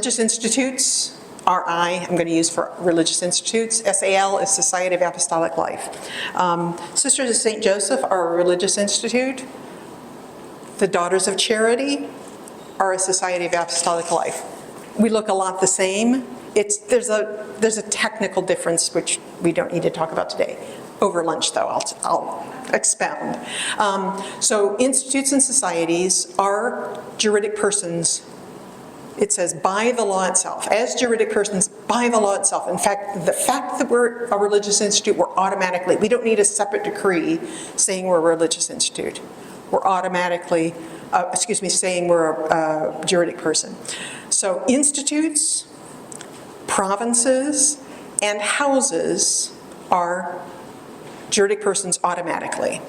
Religious institutes, RI, I'm going to use for religious institutes. SAL is Society of Apostolic Life. Sisters of St. Joseph are a religious institute. The Daughters of Charity are a Society of Apostolic Life. We look a lot the same. There's a technical difference which we don't need to talk about today. Over lunch though, I'll expound. So institutes and societies are juridic persons. It says by the law itself, as juridic persons by the law itself. In fact, the fact that we're a religious institute, we don't need a separate decree saying we're a religious institute. We're automatically, saying we're a juridic person. So institutes, provinces, and houses are juridic persons automatically.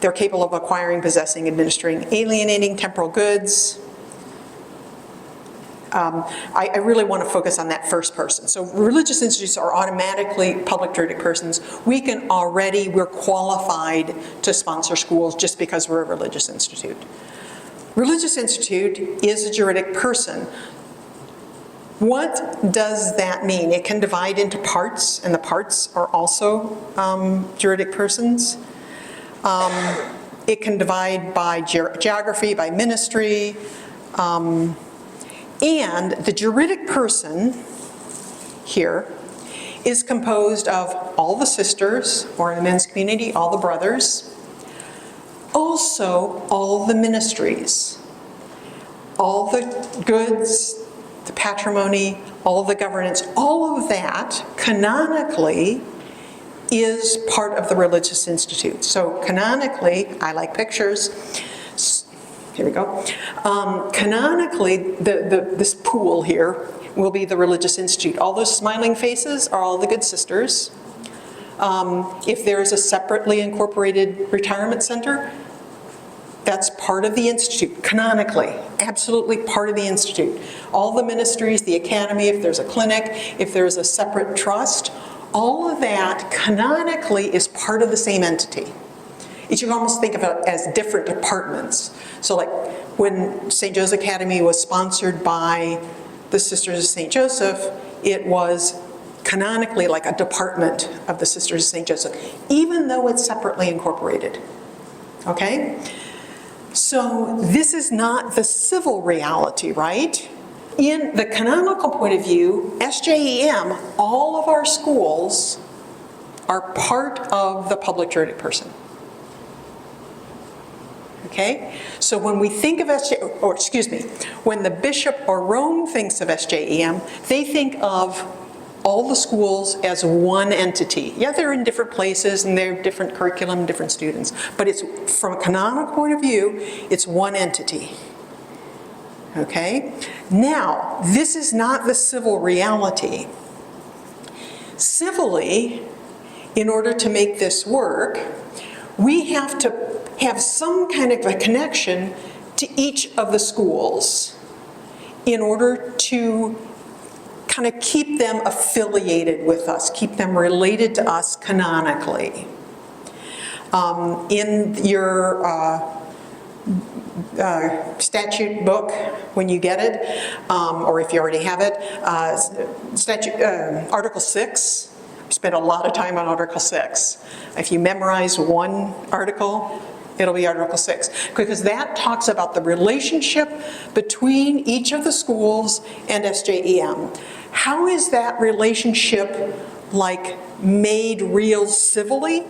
They're capable of acquiring, possessing, administering, alienating temporal goods. I really want to focus on that first person. So religious institutes are automatically public juridic persons. We're qualified to sponsor schools just because we're a religious institute. Religious institute is a juridic person. What does that mean? It can divide into parts, and the parts are also juridic persons. It can divide by geography, by ministry, and the juridic person here is composed of all the sisters, or in the men's community, all the brothers, also all the ministries, all the goods, the patrimony, all of the governance, all of that canonically is part of the religious institute. So canonically, I like pictures. Here we go. Canonically, this pool here will be the religious institute. All those smiling faces are all the good sisters. If there is a separately incorporated retirement center, that's part of the institute, canonically, absolutely part of the institute. All the ministries, the academy, if there's a clinic, if there's a separate trust, all of that canonically is part of the same entity. You can almost think of it as different departments. So like when St. Joseph's Academy was sponsored by the Sisters of St. Joseph, it was canonically like a department of the Sisters of St. Joseph, even though it's separately incorporated, okay? So this is not the civil reality, right? In the canonical point of view, SJEM, all of our schools are part of the public juridic person. Okay? So when we think of when the Bishop or Rome thinks of SJEM, they think of all the schools as one entity. Yeah, they're in different places and they're different curriculum, different students, but it's from a canonical point of view, it's one entity. Okay? Now, this is not the civil reality. Civilly, in order to make this work, we have to have some kind of a connection to each of the schools in order to kind of keep them affiliated with us, keep them related to us canonically. In your statute book, when you get it, or if you already have it, Article 6, I spent a lot of time on Article 6. If you memorize one article, it'll be Article 6, because that talks about the relationship between each of the schools and SJEM. How is that relationship like made real civilly?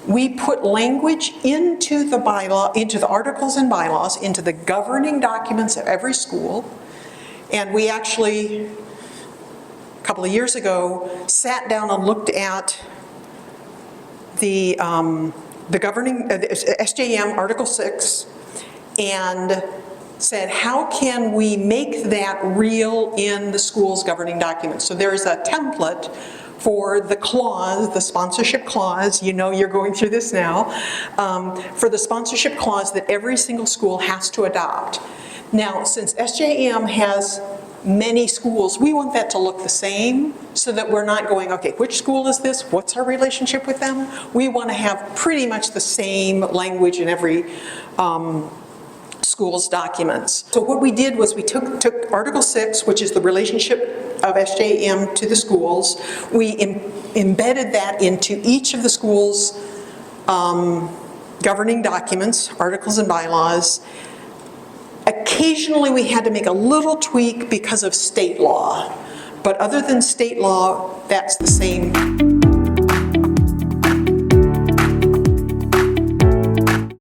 We put language into the bylaw, into the articles and bylaws, into the governing documents of every school, and we actually, a couple of years ago, sat down and looked at the governing, SJEM Article 6, and said, how can we make that real in the school's governing documents? So there is a template for the clause, the sponsorship clause, you know you're going through this now, for the sponsorship clause that every single school has to adopt. Now, since SJEM has many schools, we want that to look the same so that we're not going, okay, which school is this? What's our relationship with them? We want to have pretty much the same language in every schools documents. So what we did was we took Article 6, which is the relationship of SJEM to the schools, we embedded that into each of the schools' governing documents, articles and bylaws. Occasionally we had to make a little tweak because of state law, but other than state law, that's the same